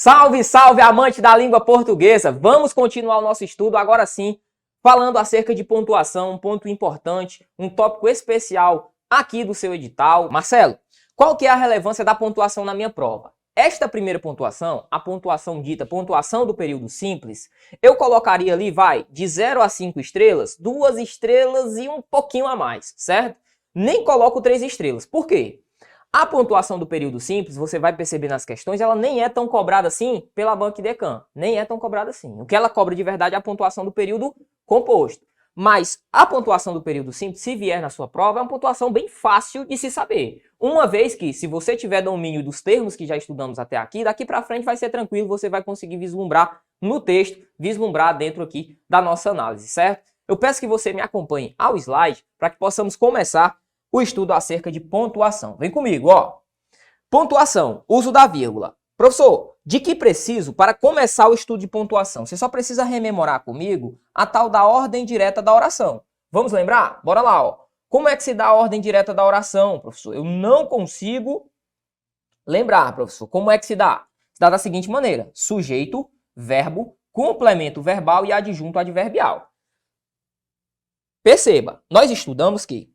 Salve, salve, amante da língua portuguesa! Vamos continuar o nosso estudo agora sim, falando acerca de pontuação, um ponto importante, um tópico especial aqui do seu edital. Marcelo, qual que é a relevância da pontuação na minha prova? Esta primeira pontuação, a pontuação dita pontuação do período simples, eu colocaria ali, de 0 a 5 estrelas, 2 estrelas e um pouquinho a mais, certo? Nem coloco 3 estrelas. Por quê? A pontuação do período simples, você vai perceber nas questões, ela nem é tão cobrada assim pela Banca Idecam. Nem é tão cobrada assim. O que ela cobra de verdade é a pontuação do período composto. Mas a pontuação do período simples, se vier na sua prova, é uma pontuação bem fácil de se saber. Uma vez que, se você tiver domínio dos termos que já estudamos até aqui, daqui para frente vai ser tranquilo, você vai conseguir vislumbrar no texto, vislumbrar dentro aqui da nossa análise, certo? Eu peço que você me acompanhe ao slide para que possamos começar o estudo acerca de pontuação. Vem comigo, ó. Pontuação, uso da vírgula. Professor, de que preciso para começar o estudo de pontuação? Você só precisa rememorar comigo a tal da ordem direta da oração. Vamos lembrar? Bora lá, ó. Como é que se dá a ordem direta da oração, professor? Eu não consigo lembrar, professor. Como é que se dá? Se dá da seguinte maneira: sujeito, verbo, complemento verbal e adjunto adverbial. Perceba, nós estudamos que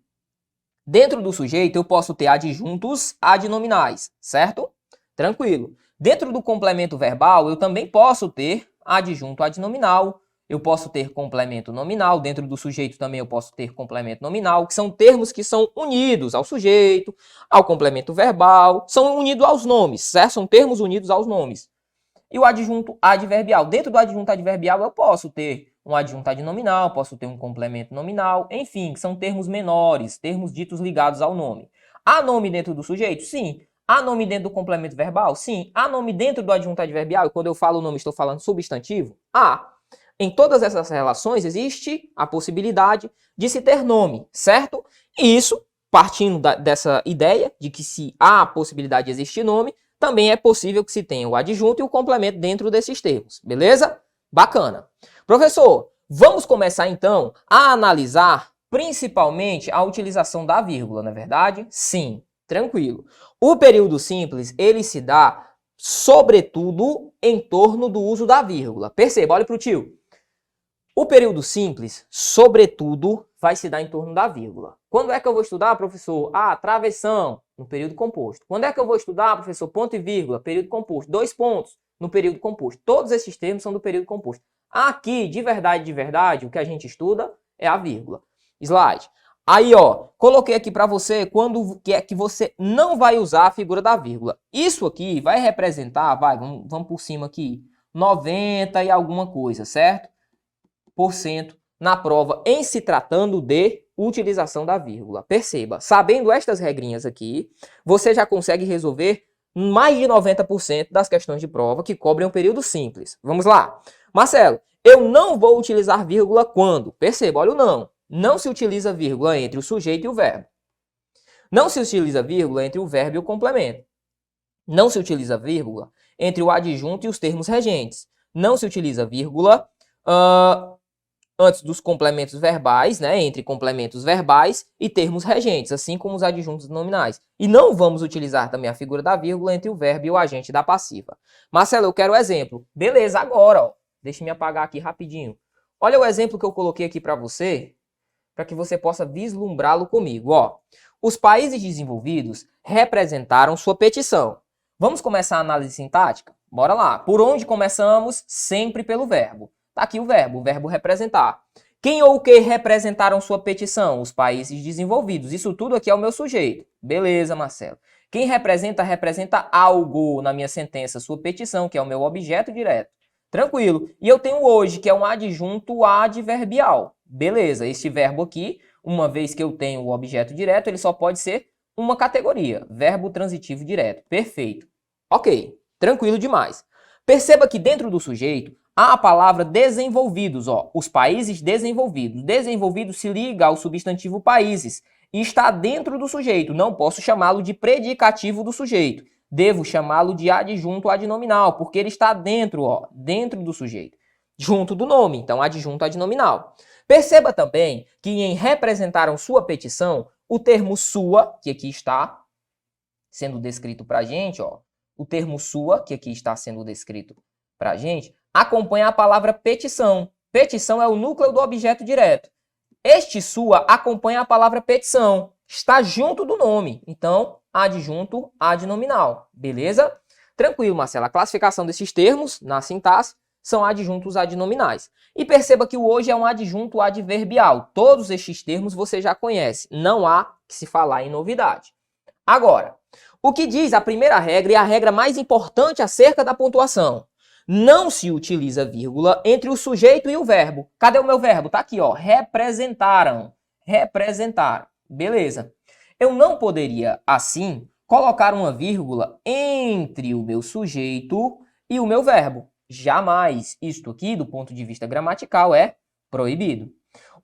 dentro do sujeito eu posso ter adjuntos adnominais, certo? Tranquilo. Dentro do complemento verbal eu também posso ter adjunto adnominal, eu posso ter complemento nominal, dentro do sujeito também eu posso ter complemento nominal, que são termos que são unidos ao sujeito, ao complemento verbal, são unidos aos nomes, certo? São termos unidos aos nomes. E o adjunto adverbial. Dentro do adjunto adverbial eu posso ter um adjunto adnominal, posso ter um complemento nominal, enfim, são termos menores, termos ditos ligados ao nome. Há nome dentro do sujeito? Sim. Há nome dentro do complemento verbal? Sim. Há nome dentro do adjunto adverbial? E quando eu falo nome, estou falando substantivo? Há. Em todas essas relações existe a possibilidade de se ter nome, certo? E isso, partindo dessa ideia de que se há a possibilidade de existir nome, também é possível que se tenha o adjunto e o complemento dentro desses termos, beleza? Bacana. Professor, vamos começar então a analisar principalmente a utilização da vírgula, não é verdade? Sim, tranquilo. O período simples, ele se dá sobretudo em torno do uso da vírgula. Perceba, olha para o tio. O período simples, sobretudo, vai se dar em torno da vírgula. Quando é que eu vou estudar, professor? Travessão, no período composto. Quando é que eu vou estudar, professor? Ponto e vírgula, período composto. 2 pontos no período composto. Todos esses termos são do período composto. Aqui, de verdade, o que a gente estuda é a vírgula. Slide. Aí, ó, coloquei aqui para você quando é que você não vai usar a figura da vírgula. Isso aqui vai representar, vamos por cima aqui, 90 e alguma coisa, certo? % na prova em se tratando de utilização da vírgula. Perceba, sabendo estas regrinhas aqui, você já consegue resolver mais de 90% das questões de prova que cobrem um período simples. Vamos lá. Marcelo, eu não vou utilizar vírgula quando? Perceba, olha o não. Não se utiliza vírgula entre o sujeito e o verbo. Não se utiliza vírgula entre o verbo e o complemento. Não se utiliza vírgula entre o adjunto e os termos regentes. Não se utiliza vírgula antes dos complementos verbais, né, entre complementos verbais e termos regentes, assim como os adjuntos nominais. E não vamos utilizar também a figura da vírgula entre o verbo e o agente da passiva. Marcelo, eu quero o exemplo. Beleza, agora, ó. Deixa eu me apagar aqui rapidinho. Olha o exemplo que eu coloquei aqui para você, para que você possa vislumbrá-lo comigo. Ó, os países desenvolvidos representaram sua petição. Vamos começar a análise sintática? Bora lá. Por onde começamos? Sempre pelo verbo. Tá aqui o verbo representar. Quem ou o que representaram sua petição? Os países desenvolvidos. Isso tudo aqui é o meu sujeito. Beleza, Marcelo. Quem representa algo na minha sentença, sua petição, que é o meu objeto direto. Tranquilo. E eu tenho hoje, que é um adjunto adverbial. Beleza, este verbo aqui, uma vez que eu tenho o objeto direto, ele só pode ser uma categoria. Verbo transitivo direto. Perfeito. Ok, tranquilo demais. Perceba que dentro do sujeito, há a palavra desenvolvidos, ó, os países desenvolvidos. Desenvolvido se liga ao substantivo países e está dentro do sujeito. Não posso chamá-lo de predicativo do sujeito. Devo chamá-lo de adjunto adnominal, porque ele está dentro, ó, dentro do sujeito. Junto do nome, então adjunto adnominal. Perceba também que em representaram sua petição, o termo sua, que aqui está sendo descrito para a gente, ó, o termo sua, que aqui está sendo descrito para a gente, acompanha a palavra petição. Petição é o núcleo do objeto direto. Este sua acompanha a palavra petição. Está junto do nome. Então, adjunto adnominal. Beleza? Tranquilo, Marcelo. A classificação desses termos, na sintaxe, são adjuntos adnominais. E perceba que o hoje é um adjunto adverbial. Todos estes termos você já conhece. Não há que se falar em novidade. Agora, o que diz a primeira regra e a regra mais importante acerca da pontuação? Não se utiliza vírgula entre o sujeito e o verbo. Cadê o meu verbo? Tá aqui, ó. Representaram. Representaram. Beleza. Eu não poderia, assim, colocar uma vírgula entre o meu sujeito e o meu verbo. Jamais. Isto aqui, do ponto de vista gramatical, é proibido.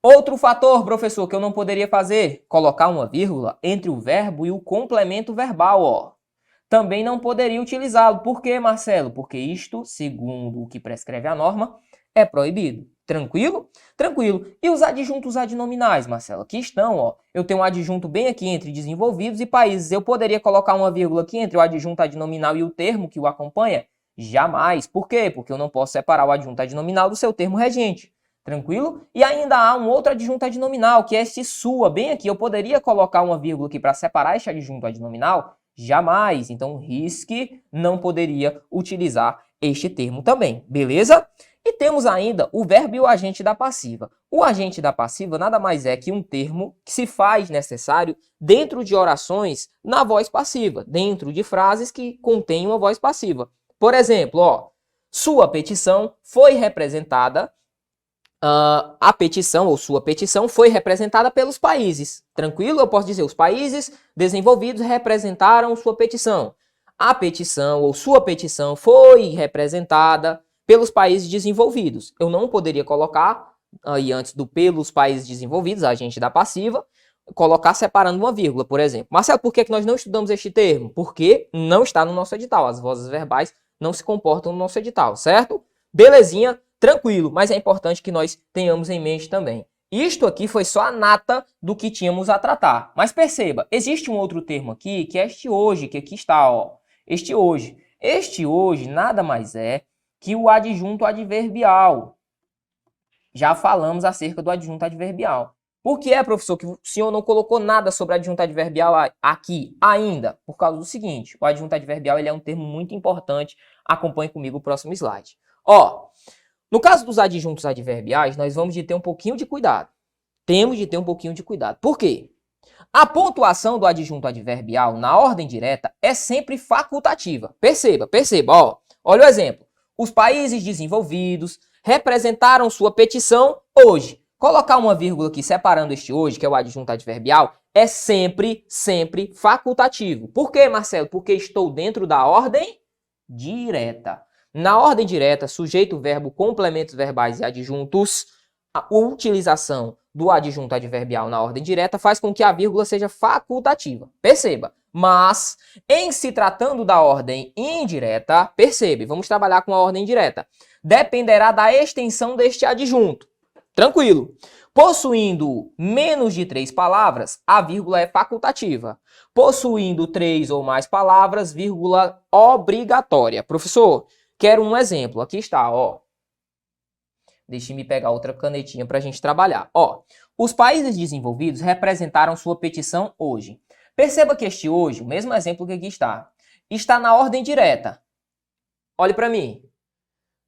Outro fator, professor, que eu não poderia fazer, colocar uma vírgula entre o verbo e o complemento verbal, ó. Também não poderia utilizá-lo. Por quê, Marcelo? Porque isto, segundo o que prescreve a norma, é proibido. Tranquilo? Tranquilo. E os adjuntos adnominais, Marcelo? Aqui estão, ó. Eu tenho um adjunto bem aqui entre desenvolvidos e países. Eu poderia colocar uma vírgula aqui entre o adjunto adnominal e o termo que o acompanha? Jamais. Por quê? Porque eu não posso separar o adjunto adnominal do seu termo regente. Tranquilo? E ainda há um outro adjunto adnominal, que é este sua, bem aqui. Eu poderia colocar uma vírgula aqui para separar este adjunto adnominal? Jamais. Então, risque, não poderia utilizar este termo também. Beleza? E temos ainda o verbo e o agente da passiva. O agente da passiva nada mais é que um termo que se faz necessário dentro de orações na voz passiva, dentro de frases que contêm uma voz passiva. Por exemplo, ó, sua petição foi representada, a petição ou sua petição foi representada pelos países. Tranquilo? Eu posso dizer, os países desenvolvidos representaram sua petição. A petição ou sua petição foi representada pelos países desenvolvidos. Eu não poderia colocar, aí antes do pelos países desenvolvidos, agente da passiva, colocar separando uma vírgula, por exemplo. Marcelo, por que nós não estudamos este termo? Porque não está no nosso edital. As vozes verbais não se comportam no nosso edital, certo? Belezinha? Tranquilo, mas é importante que nós tenhamos em mente também. Isto aqui foi só a nata do que tínhamos a tratar. Mas perceba, existe um outro termo aqui, que é este hoje, que aqui está, ó. Este hoje. Este hoje nada mais é que o adjunto adverbial. Já falamos acerca do adjunto adverbial. Por que é, professor, que o senhor não colocou nada sobre adjunto adverbial aqui ainda? Por causa do seguinte, o adjunto adverbial ele é um termo muito importante. Acompanhe comigo o próximo slide. Ó, no caso dos adjuntos adverbiais, nós vamos de ter um pouquinho de cuidado. Temos de ter um pouquinho de cuidado. Por quê? A pontuação do adjunto adverbial na ordem direta é sempre facultativa. Perceba, ó. Olha o exemplo. Os países desenvolvidos representaram sua petição hoje. Colocar uma vírgula aqui separando este hoje, que é o adjunto adverbial, é sempre facultativo. Por quê, Marcelo? Porque estou dentro da ordem direta. Na ordem direta, sujeito, verbo, complementos verbais e adjuntos, a utilização do adjunto adverbial na ordem direta faz com que a vírgula seja facultativa. Perceba. Mas, em se tratando da ordem indireta, percebe, vamos trabalhar com a ordem direta, dependerá da extensão deste adjunto. Tranquilo. Possuindo menos de 3 palavras, a vírgula é facultativa. Possuindo 3 ou mais palavras, vírgula obrigatória. Professor, quero um exemplo. Aqui está, ó. Deixe-me pegar outra canetinha para a gente trabalhar. Ó, os países desenvolvidos representaram sua petição hoje. Perceba que este hoje, o mesmo exemplo que aqui está na ordem direta. Olhe para mim.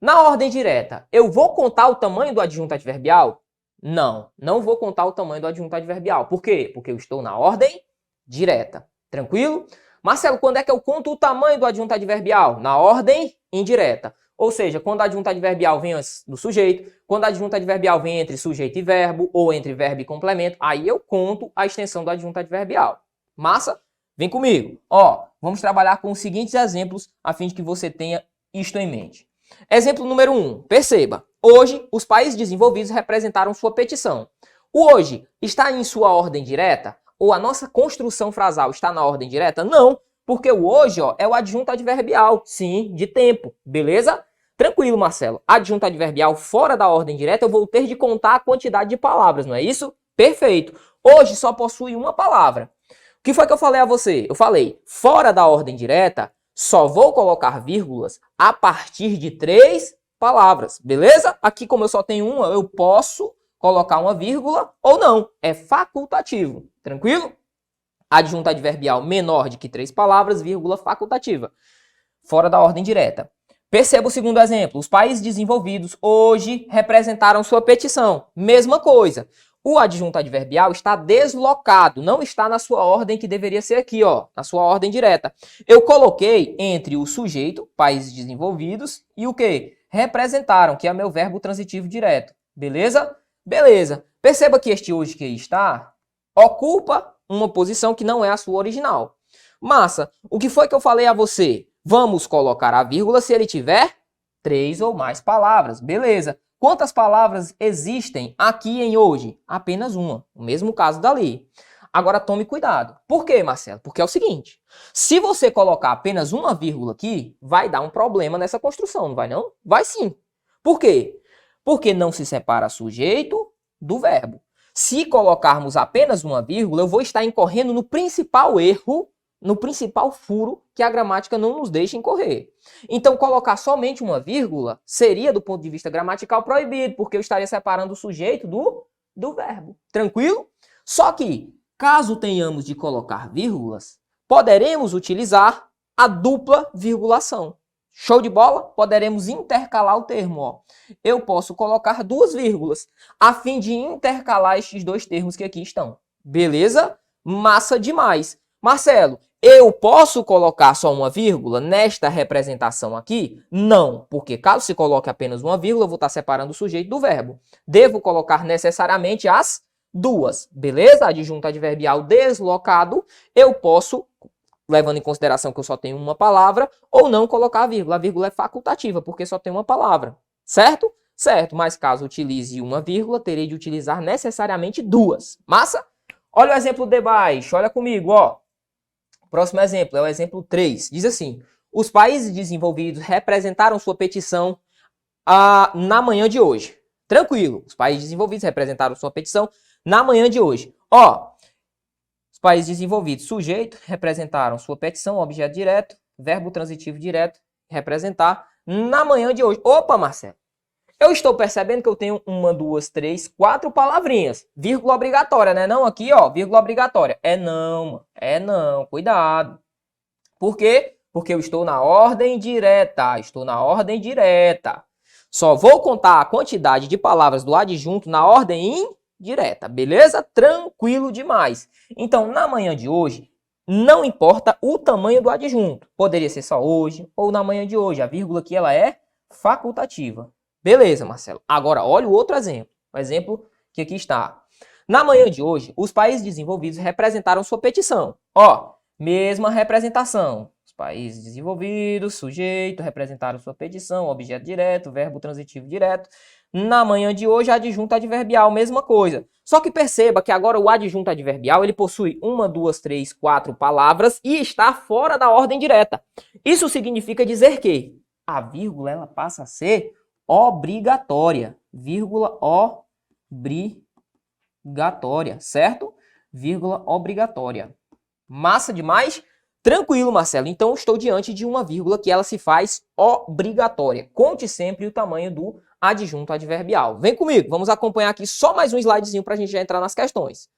Na ordem direta, eu vou contar o tamanho do adjunto adverbial? Não, não vou contar o tamanho do adjunto adverbial. Por quê? Porque eu estou na ordem direta. Tranquilo? Marcelo, quando é que eu conto o tamanho do adjunto adverbial? Na ordem indireta. Ou seja, quando o adjunto adverbial vem antes do sujeito, quando o adjunto adverbial vem entre sujeito e verbo, ou entre verbo e complemento, aí eu conto a extensão do adjunto adverbial. Massa? Vem comigo. Ó, vamos trabalhar com os seguintes exemplos, a fim de que você tenha isto em mente. Exemplo número 1. Perceba. Hoje, os países desenvolvidos representaram sua petição. O hoje está em sua ordem direta? Ou a nossa construção frasal está na ordem direta? Não, porque o hoje ó, é o adjunto adverbial, sim, de tempo, beleza? Tranquilo, Marcelo. Adjunto adverbial fora da ordem direta, eu vou ter de contar a quantidade de palavras, não é isso? Perfeito. Hoje só possui uma palavra. O que foi que eu falei a você? Eu falei, fora da ordem direta, Só vou colocar vírgulas a partir de 3 palavras, beleza? Aqui, como eu só tenho uma, eu posso colocar uma vírgula ou não. É facultativo, tranquilo? Adjunto adverbial menor de que 3 palavras, vírgula facultativa. Fora da ordem direta. Perceba o segundo exemplo. Os países desenvolvidos hoje representaram sua petição. Mesma coisa. O adjunto adverbial está deslocado, não está na sua ordem que deveria ser aqui, ó, na sua ordem direta. Eu coloquei entre o sujeito, países desenvolvidos, e o quê? Representaram, que é meu verbo transitivo direto. Beleza? Beleza. Perceba que este hoje que aí está ocupa uma posição que não é a sua original. Massa, o que foi que eu falei a você? Vamos colocar a vírgula se ele tiver 3 ou mais palavras. Beleza. Quantas palavras existem aqui em hoje? Apenas uma. O mesmo caso dali. Agora tome cuidado. Por quê, Marcelo? Porque é o seguinte. Se você colocar apenas uma vírgula aqui, vai dar um problema nessa construção, não vai não? Vai sim. Por quê? Porque não se separa sujeito do verbo. Se colocarmos apenas uma vírgula, eu vou estar incorrendo no principal erro, no principal furo que a gramática não nos deixa incorrer. Então, colocar somente uma vírgula seria, do ponto de vista gramatical, proibido, porque eu estaria separando o sujeito do verbo. Tranquilo? Só que, caso tenhamos de colocar vírgulas, poderemos utilizar a dupla virgulação. Show de bola? Poderemos intercalar o termo. Ó. Eu posso colocar 2 vírgulas, a fim de intercalar estes 2 termos que aqui estão. Beleza? Massa demais. Marcelo, eu posso colocar só uma vírgula nesta representação aqui? Não, porque caso se coloque apenas uma vírgula, eu vou estar separando o sujeito do verbo. Devo colocar necessariamente as 2, beleza? Adjunto adverbial deslocado, eu posso, levando em consideração que eu só tenho uma palavra, ou não colocar a vírgula. A vírgula é facultativa, porque só tem uma palavra, certo? Certo, mas caso utilize uma vírgula, terei de utilizar necessariamente 2. Massa? Olha o exemplo de baixo, olha comigo, ó. Próximo exemplo é o exemplo 3. Diz assim, os países desenvolvidos representaram sua petição na manhã de hoje. Tranquilo, os países desenvolvidos representaram sua petição na manhã de hoje. Ó, os países desenvolvidos, sujeito, representaram sua petição, objeto direto, verbo transitivo direto, representar, na manhã de hoje. Opa, Marcelo, eu estou percebendo que eu tenho 1, 2, 3, 4 palavrinhas. Vírgula obrigatória, né? Não, aqui, ó, vírgula obrigatória. É não, cuidado. Por quê? Porque eu estou na ordem direta. Só vou contar a quantidade de palavras do adjunto na ordem indireta, beleza? Tranquilo demais. Então, na manhã de hoje, não importa o tamanho do adjunto. Poderia ser só hoje ou na manhã de hoje. A vírgula aqui, ela é facultativa. Beleza, Marcelo. Agora, olha o outro exemplo. O exemplo que aqui está. Na manhã de hoje, os países desenvolvidos representaram sua petição. Ó, mesma representação. Os países desenvolvidos, sujeito, representaram sua petição, objeto direto, verbo transitivo direto. Na manhã de hoje, adjunto adverbial, mesma coisa. Só que perceba que agora o adjunto adverbial, ele possui 1, 2, 3, 4 palavras e está fora da ordem direta. Isso significa dizer que a vírgula, ela passa a ser obrigatória, vírgula obrigatória, certo? Vírgula obrigatória. Massa demais? Tranquilo, Marcelo. Então, estou diante de uma vírgula que ela se faz obrigatória. Conte sempre o tamanho do adjunto adverbial. Vem comigo, vamos acompanhar aqui só mais um slidezinho para a gente já entrar nas questões.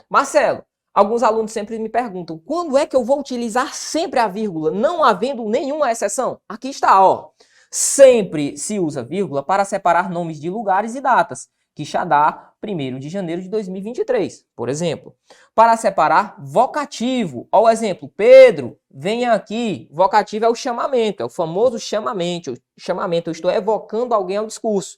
Marcelo, alguns alunos sempre me perguntam, quando é que eu vou utilizar sempre a vírgula, não havendo nenhuma exceção? Aqui está, ó. Sempre se usa vírgula para separar nomes de lugares e datas. Quixadá, 1º de janeiro de 2023, por exemplo. Para separar vocativo. Ó o exemplo, Pedro, venha aqui. Vocativo é o chamamento, é o famoso chamamento. Eu estou evocando alguém ao discurso.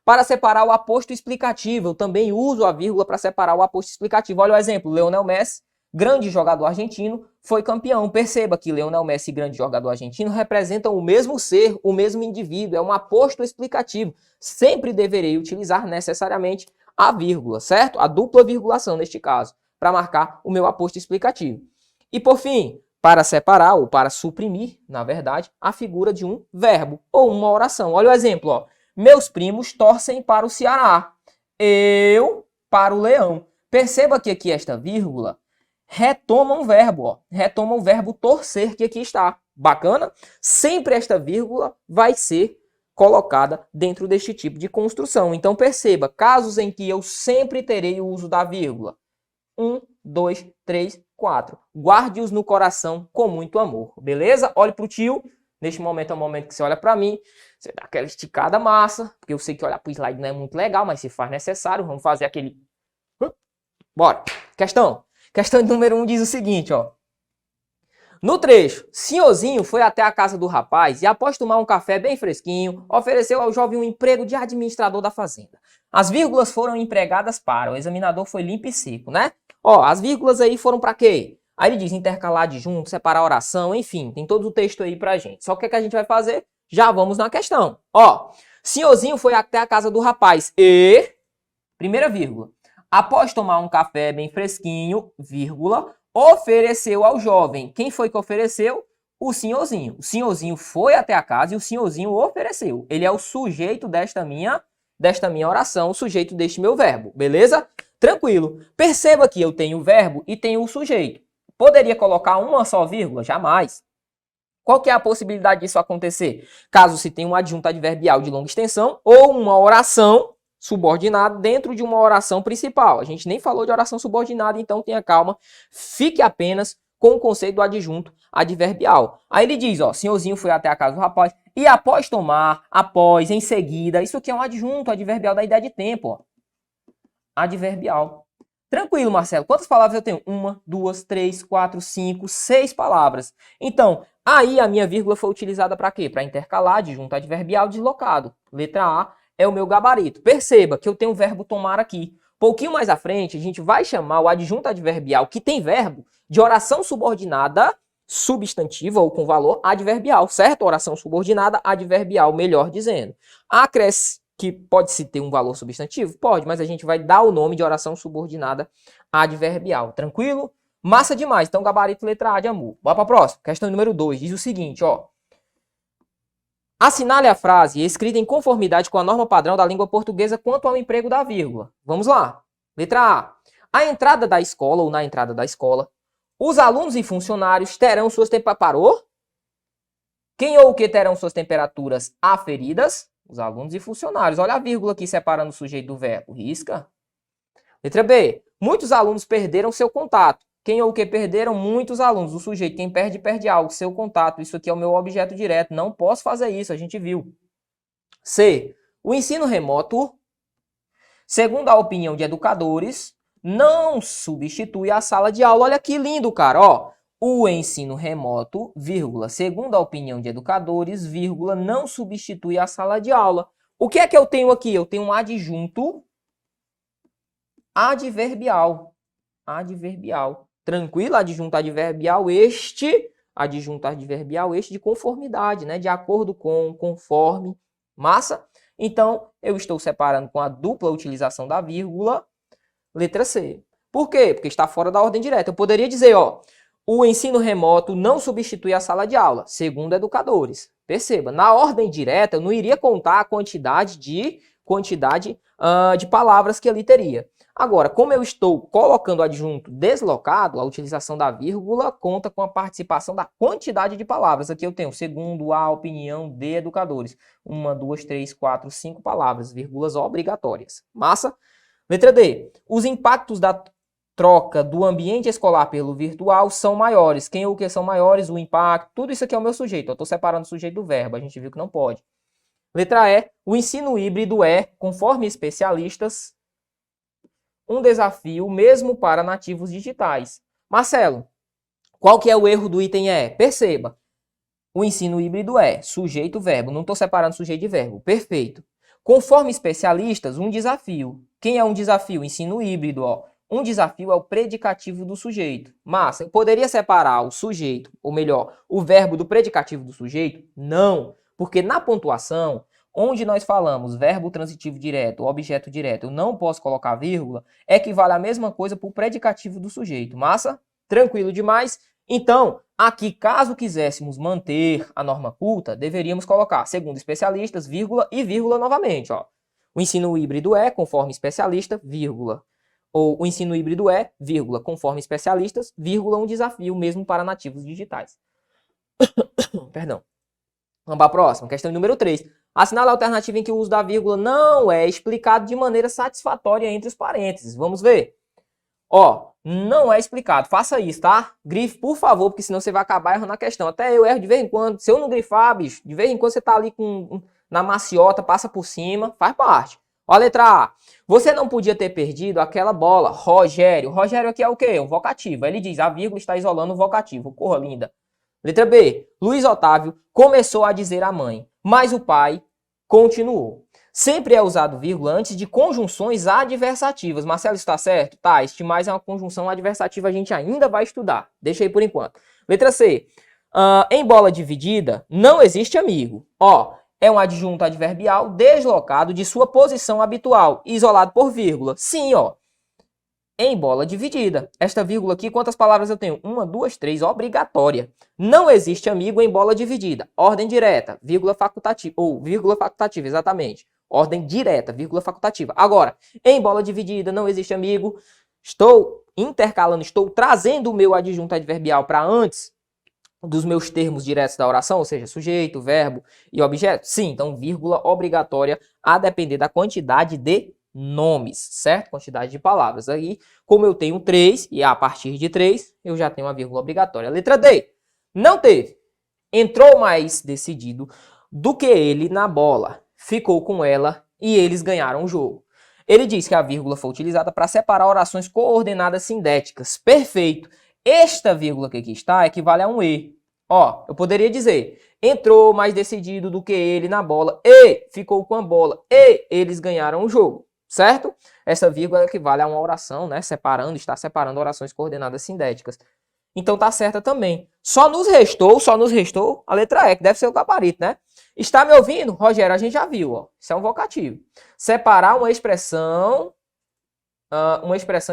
Para separar o aposto explicativo, eu também uso a vírgula para separar o aposto explicativo. Olha o exemplo, Lionel Messi, grande jogador argentino, foi campeão. Perceba que Lionel Messi, grande jogador argentino, representam o mesmo ser, o mesmo indivíduo. É um aposto explicativo. Sempre deverei utilizar necessariamente a vírgula, certo? A dupla virgulação, neste caso, para marcar o meu aposto explicativo. E, por fim, para separar ou para suprimir, na verdade, a figura de um verbo ou uma oração. Olha o exemplo, ó. Meus primos torcem para o Ceará. Eu para o Leão. Perceba que aqui esta vírgula retoma um verbo, ó. Retoma o verbo torcer que aqui está. Bacana? Sempre esta vírgula vai ser colocada dentro deste tipo de construção. Então, perceba, casos em que eu sempre terei o uso da vírgula. 1, 2, 3, 4. Guarde-os no coração com muito amor, beleza? Olhe para o tio. Neste momento é o momento que você olha para mim. Você dá aquela esticada massa, porque eu sei que olhar para o slide não é muito legal, mas se faz necessário, vamos fazer aquele... Bora. Questão. Questão número 1 diz o seguinte, ó. No trecho, senhorzinho foi até a casa do rapaz e, após tomar um café bem fresquinho, ofereceu ao jovem um emprego de administrador da fazenda. As vírgulas foram empregadas para, o examinador foi limpo e seco, né? Ó, as vírgulas aí foram para quê? Aí ele diz intercalar adjunto, separar oração, enfim, tem todo o texto aí pra gente. Só que o que a gente vai fazer? Já vamos na questão. Ó, senhorzinho foi até a casa do rapaz e, primeira vírgula, após tomar um café bem fresquinho, vírgula, ofereceu ao jovem. Quem foi que ofereceu? O senhorzinho. O senhorzinho foi até a casa e o senhorzinho ofereceu. Ele é o sujeito desta minha oração, o sujeito deste meu verbo, beleza? Tranquilo. Perceba que eu tenho o verbo e tenho o sujeito. Poderia colocar uma só vírgula? Jamais. Qual que é a possibilidade disso acontecer? Caso se tenha um adjunto adverbial de longa extensão ou uma oração subordinada dentro de uma oração principal. A gente nem falou de oração subordinada, então tenha calma. Fique apenas com o conceito do adjunto adverbial. Aí ele diz, ó, senhorzinho foi até a casa do rapaz e após tomar, após, em seguida, isso aqui é um adjunto adverbial da ideia de tempo, ó. Adverbial. Tranquilo, Marcelo. Quantas palavras eu tenho? 1, 2, 3, 4, 5, 6 palavras. Então, aí a minha vírgula foi utilizada para quê? Para intercalar adjunto adverbial deslocado. Letra A é o meu gabarito. Perceba que eu tenho o verbo tomar aqui. Pouquinho mais à frente, a gente vai chamar o adjunto adverbial que tem verbo de oração subordinada substantiva ou com valor adverbial, certo? Oração subordinada adverbial, melhor dizendo. Acresce que pode-se ter um valor substantivo? Pode, mas a gente vai dar o nome de oração subordinada adverbial. Tranquilo? Massa demais. Então, gabarito letra A de amor. Bora para a próxima. Questão número 2. Diz o seguinte, ó. Assinale a frase escrita em conformidade com a norma padrão da língua portuguesa quanto ao emprego da vírgula. Vamos lá. Letra A. À entrada da escola ou na entrada da escola, os alunos e funcionários terão suas temperaturas... Parou? Quem ou o que terão suas temperaturas aferidas? Os alunos e funcionários. Olha a vírgula aqui separando o sujeito do verbo. Risca. Letra B. Muitos alunos perderam seu contato. Quem ou o que perderam? Muitos alunos. O sujeito, quem perde, perde algo. Seu contato. Isso aqui é o meu objeto direto. Não posso fazer isso. A gente viu. C. O ensino remoto, segundo a opinião de educadores, não substitui a sala de aula. Olha que lindo, cara. Ó. O ensino remoto, vírgula, segundo a opinião de educadores, vírgula, não substitui a sala de aula. O que é que eu tenho aqui? Eu tenho um adjunto adverbial. Adverbial. Tranquilo? Adjunto adverbial este de conformidade, né? De acordo com, conforme. Massa? Então, eu estou separando com a dupla utilização da vírgula, letra C. Por quê? Porque está fora da ordem direta. Eu poderia dizer, ó, o ensino remoto não substitui a sala de aula, segundo educadores. Perceba, na ordem direta eu não iria contar a quantidade de palavras que ali teria. Agora, como eu estou colocando o adjunto deslocado, a utilização da vírgula conta com a participação da quantidade de palavras. Aqui eu tenho, segundo a opinião de educadores, 1, 2, 3, 4, 5 palavras, vírgulas obrigatórias. Massa? Letra D. Os impactos da troca do ambiente escolar pelo virtual são maiores. Quem ou o que são maiores? O impacto. Tudo isso aqui é o meu sujeito. Eu estou separando o sujeito do verbo. A gente viu que não pode. Letra E. O ensino híbrido é, conforme especialistas, um desafio mesmo para nativos digitais. Marcelo, qual que é o erro do item E? Perceba. O ensino híbrido é sujeito, verbo. Não estou separando sujeito de verbo. Perfeito. Conforme especialistas, um desafio. Quem é um desafio? Ensino híbrido, ó. Um desafio é o predicativo do sujeito. Massa, eu poderia separar o sujeito, ou melhor, o verbo do predicativo do sujeito? Não, porque na pontuação, onde nós falamos verbo transitivo direto, objeto direto, eu não posso colocar vírgula, equivale a mesma coisa para o predicativo do sujeito. Massa? Tranquilo demais? Então, aqui, caso quiséssemos manter a norma culta, deveríamos colocar, segundo especialistas, vírgula e vírgula novamente, ó. O ensino híbrido é, conforme especialista, vírgula. Ou o ensino híbrido é, vírgula, conforme especialistas, vírgula, um desafio mesmo para nativos digitais. perdão. Vamos para a próxima, questão número 3. Assinale a alternativa em que o uso da vírgula não é explicado de maneira satisfatória entre os parênteses. Vamos ver. Ó, não é explicado. Faça isso, tá? Grife, por favor, porque senão você vai acabar errando a questão. Até eu erro de vez em quando. Se eu não grifar, bicho, de vez em quando você tá ali na maciota, passa por cima, faz parte. Ó a letra A. Você não podia ter perdido aquela bola, Rogério. Rogério aqui é o quê? Um vocativo. Ele diz, a vírgula está isolando o vocativo. Corra, linda. Letra B. Luiz Otávio começou a dizer à mãe, mas o pai continuou. Sempre é usado vírgula antes de conjunções adversativas. Marcelo, está certo? Tá, este mais é uma conjunção adversativa, a gente ainda vai estudar. Deixa aí por enquanto. Letra C. Em bola dividida, não existe amigo. Ó, é um adjunto adverbial deslocado de sua posição habitual, isolado por vírgula. Sim, ó. Em bola dividida. Esta vírgula aqui, quantas palavras eu tenho? 1, 2, 3, obrigatória. Não existe amigo em bola dividida. Ordem direta, vírgula facultativa, ou vírgula facultativa, exatamente. Ordem direta, vírgula facultativa. Agora, em bola dividida não existe amigo. Estou intercalando, estou trazendo o meu adjunto adverbial para antes dos meus termos diretos da oração, ou seja, sujeito, verbo e objeto. Sim, então vírgula obrigatória a depender da quantidade de nomes, certo? Quantidade de palavras. Aí, como eu tenho 3, e a partir de 3, eu já tenho uma vírgula obrigatória. Letra D. Não teve. Entrou mais decidido do que ele na bola. Ficou com ela e eles ganharam o jogo. Ele diz que a vírgula foi utilizada para separar orações coordenadas sindéticas. Perfeito. Esta vírgula que aqui está equivale a um E. Ó, eu poderia dizer, entrou mais decidido do que ele na bola e ficou com a bola e eles ganharam o jogo. Certo? Essa vírgula equivale a uma oração, né? Está separando orações coordenadas sindéticas. Então tá certa também. Só nos restou a letra E, que deve ser o gabarito, né? Está me ouvindo? Rogério, a gente já viu, ó. Isso é um vocativo. Separar uma expressão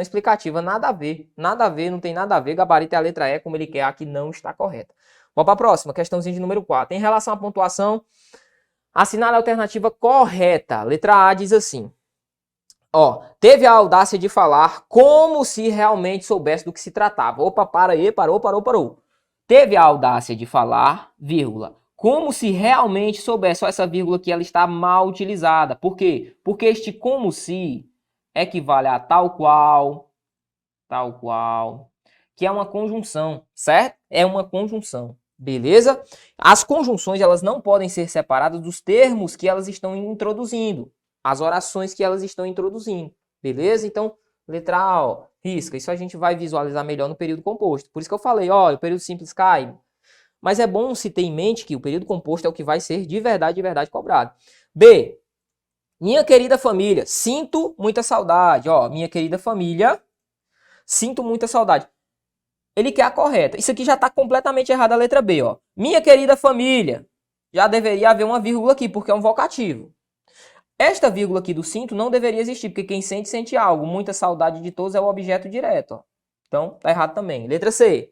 explicativa, nada a ver, não tem nada a ver. Gabarito é a letra E, como ele quer, aqui não está correta. Vamos para a próxima, questãozinha de número 4. Em relação à pontuação, assinale a alternativa correta. Letra A diz assim. Ó, teve a audácia de falar como se realmente soubesse do que se tratava. Opa, para aí, parou. Teve a audácia de falar, vírgula, como se realmente soubesse. Ó, essa vírgula aqui, ela está mal utilizada. Por quê? Porque este como se equivale a tal qual, que é uma conjunção, certo? É uma conjunção, beleza? As conjunções, elas não podem ser separadas dos termos que elas estão introduzindo. As orações que elas estão introduzindo, beleza? Então, letra A, ó, risca. Isso a gente vai visualizar melhor no período composto. Por isso que eu falei, ó, o período simples cai. Mas é bom se ter em mente que o período composto é o que vai ser de verdade cobrado. B, minha querida família, sinto muita saudade. Ó, minha querida família, sinto muita saudade. Ele quer a correta. Isso aqui já está completamente errado a letra B, ó. Minha querida família, já deveria haver uma vírgula aqui, porque é um vocativo. Esta vírgula aqui do sinto não deveria existir, porque quem sente, sente algo. Muita saudade de todos é o objeto direto. Ó. Então, tá errado também. Letra C.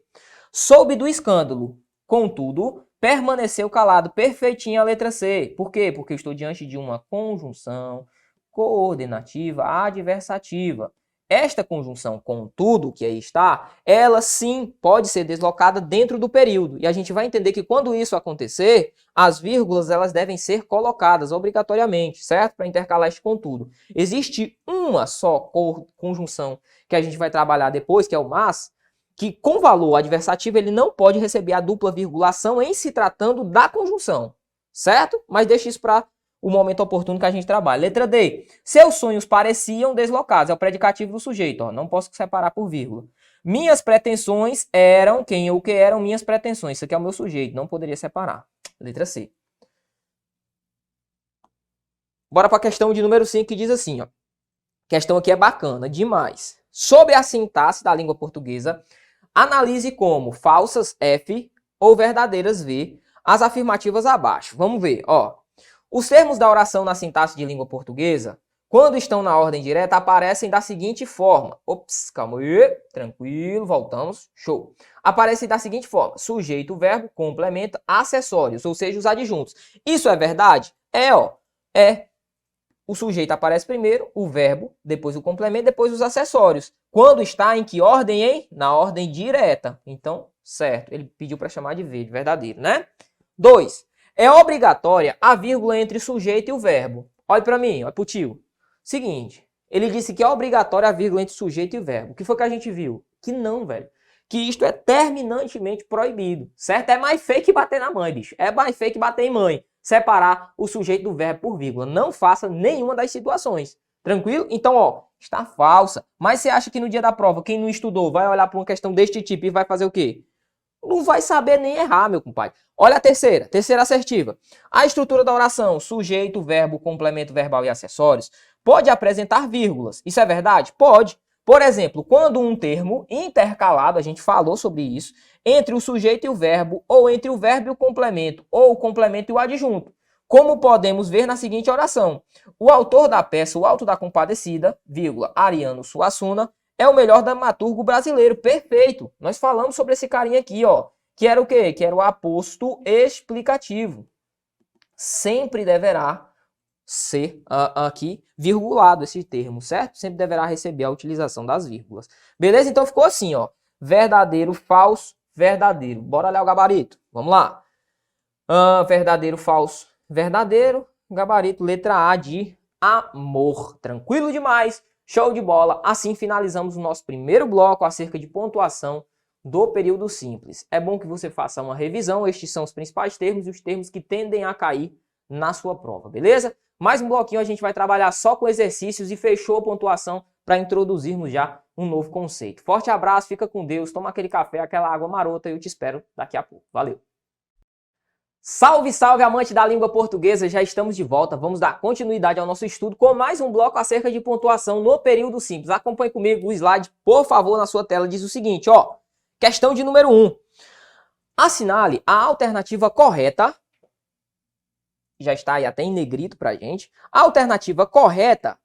Soube do escândalo, contudo, permaneceu calado. Perfeitinha a letra C. Por quê? Porque eu estou diante de uma conjunção coordenativa adversativa. Esta conjunção, contudo, que aí está, ela sim pode ser deslocada dentro do período. E a gente vai entender que quando isso acontecer, as vírgulas elas devem ser colocadas obrigatoriamente, certo? Para intercalar este contudo. Existe uma só conjunção que a gente vai trabalhar depois, que é o mas, que com valor adversativo ele não pode receber a dupla virgulação em se tratando da conjunção, certo? Mas deixa isso para o momento oportuno que a gente trabalha. Letra D. Seus sonhos pareciam deslocados. É o predicativo do sujeito. Ó. Não posso separar por vírgula. Minhas pretensões eram... Quem ou que eram minhas pretensões? Isso aqui é o meu sujeito. Não poderia separar. Letra C. Bora para a questão de número 5, que diz assim. Ó. Questão aqui é bacana demais. Sobre a sintaxe da língua portuguesa, analise como falsas F ou verdadeiras V as afirmativas abaixo. Vamos ver. Ó. Os termos da oração na sintaxe de língua portuguesa, quando estão na ordem direta, aparecem da seguinte forma. Ops, calma aí, tranquilo, voltamos, show. Aparecem da seguinte forma, sujeito, verbo, complemento, acessórios, ou seja, os adjuntos. Isso é verdade? É, ó, é. O sujeito aparece primeiro, o verbo, depois o complemento, depois os acessórios. Quando está em que ordem, hein? Na ordem direta. Então, certo, ele pediu para chamar de V, de verdadeiro, né? 2. É obrigatória a vírgula entre o sujeito e o verbo. Olha para mim, olha pro tio. Seguinte, ele disse que é obrigatória a vírgula entre o sujeito e o verbo. O que foi que a gente viu? Que não, velho. Que isto é terminantemente proibido, certo? É mais feio que bater na mãe, bicho. É mais feio que bater em mãe. Separar o sujeito do verbo por vírgula. Não faça nenhuma das situações. Tranquilo? Então, ó, está falsa. Mas você acha que no dia da prova, quem não estudou vai olhar para uma questão deste tipo e vai fazer o quê? Não vai saber nem errar, meu compadre. Olha a terceira assertiva. A estrutura da oração, sujeito, verbo, complemento verbal e acessórios, pode apresentar vírgulas. Isso é verdade? Pode. Por exemplo, quando um termo intercalado, a gente falou sobre isso, entre o sujeito e o verbo, ou entre o verbo e o complemento, ou o complemento e o adjunto. Como podemos ver na seguinte oração. O autor da peça O Alto da Compadecida, vírgula, Ariano Suassuna, é o melhor dramaturgo brasileiro. Perfeito. Nós falamos sobre esse carinha aqui, ó. Que era o quê? Que era o aposto explicativo. Sempre deverá ser aqui virgulado esse termo, certo? Sempre deverá receber a utilização das vírgulas. Beleza? Então ficou assim, ó. Verdadeiro, falso, verdadeiro. Bora olhar o gabarito. Vamos lá. Verdadeiro, falso, verdadeiro. Gabarito, letra A de amor. Tranquilo demais. Show de bola. Assim finalizamos o nosso primeiro bloco acerca de pontuação do período simples. É bom que você faça uma revisão. Estes são os principais termos e os termos que tendem a cair na sua prova, beleza? Mais um bloquinho a gente vai trabalhar só com exercícios e fechou a pontuação para introduzirmos já um novo conceito. Forte abraço, fica com Deus, toma aquele café, aquela água marota e eu te espero daqui a pouco. Valeu! Salve, salve, amante da língua portuguesa! Já estamos de volta. Vamos dar continuidade ao nosso estudo com mais um bloco acerca de pontuação no período simples. Acompanhe comigo o slide, por favor, na sua tela. Diz o seguinte, ó. Questão de número 1. Assinale a alternativa correta. Já está aí até em negrito pra gente. A alternativa correta,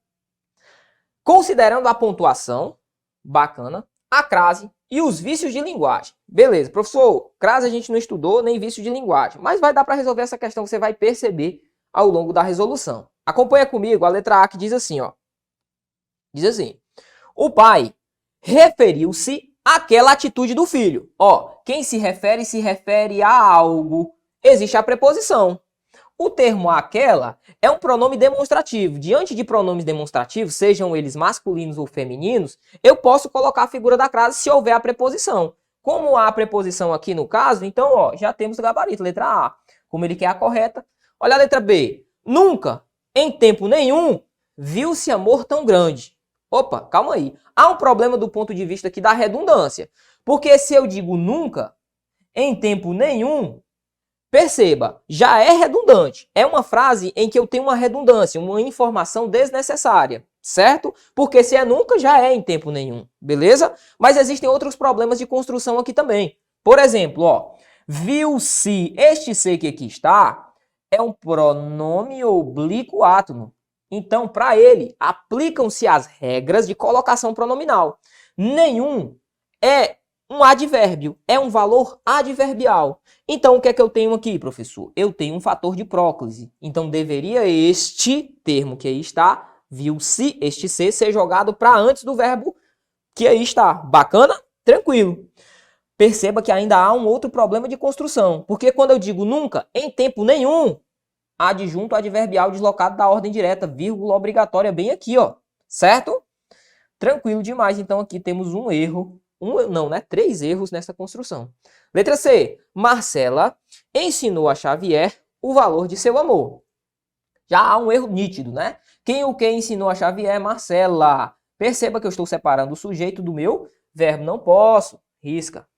considerando a pontuação, bacana, a crase e os vícios de linguagem. Beleza, professor, crase a gente não estudou, nem vício de linguagem, mas vai dar para resolver essa questão, você vai perceber ao longo da resolução. Acompanha comigo a letra A que diz assim, ó. Diz assim, o pai referiu-se àquela atitude do filho. Ó, quem se refere a algo. Existe a preposição. O termo aquela é um pronome demonstrativo. Diante de pronomes demonstrativos, sejam eles masculinos ou femininos, eu posso colocar a figura da crase se houver a preposição. Como há a preposição aqui no caso, então ó, já temos o gabarito, letra A. Como ele quer a correta. Olha a letra B. Nunca, em tempo nenhum, viu-se amor tão grande. Opa, calma aí. Há um problema do ponto de vista aqui da redundância. Porque se eu digo nunca, em tempo nenhum, perceba, já é redundante. É uma frase em que eu tenho uma redundância, uma informação desnecessária, certo? Porque se é nunca, já é em tempo nenhum, beleza? Mas existem outros problemas de construção aqui também. Por exemplo, ó, viu-se, este se que aqui está, é um pronome oblíquo átono. Então, para ele, aplicam-se as regras de colocação pronominal. Nenhum é um advérbio, é um valor adverbial. Então, o que é que eu tenho aqui, professor? Eu tenho um fator de próclise. Então, deveria este termo que aí está, viu-se, este ser jogado para antes do verbo que aí está. Bacana? Tranquilo. Perceba que ainda há um outro problema de construção. Porque quando eu digo nunca, em tempo nenhum, adjunto adverbial deslocado da ordem direta, vírgula obrigatória bem aqui, ó. Certo? Tranquilo demais. Então, aqui temos um erro. Três erros nessa construção. Letra C. Marcela ensinou a Xavier o valor de seu amor. Já há um erro nítido, né? Quem o que ensinou a Xavier? Marcela. Perceba que eu estou separando o sujeito do meu verbo. Não posso. Risca.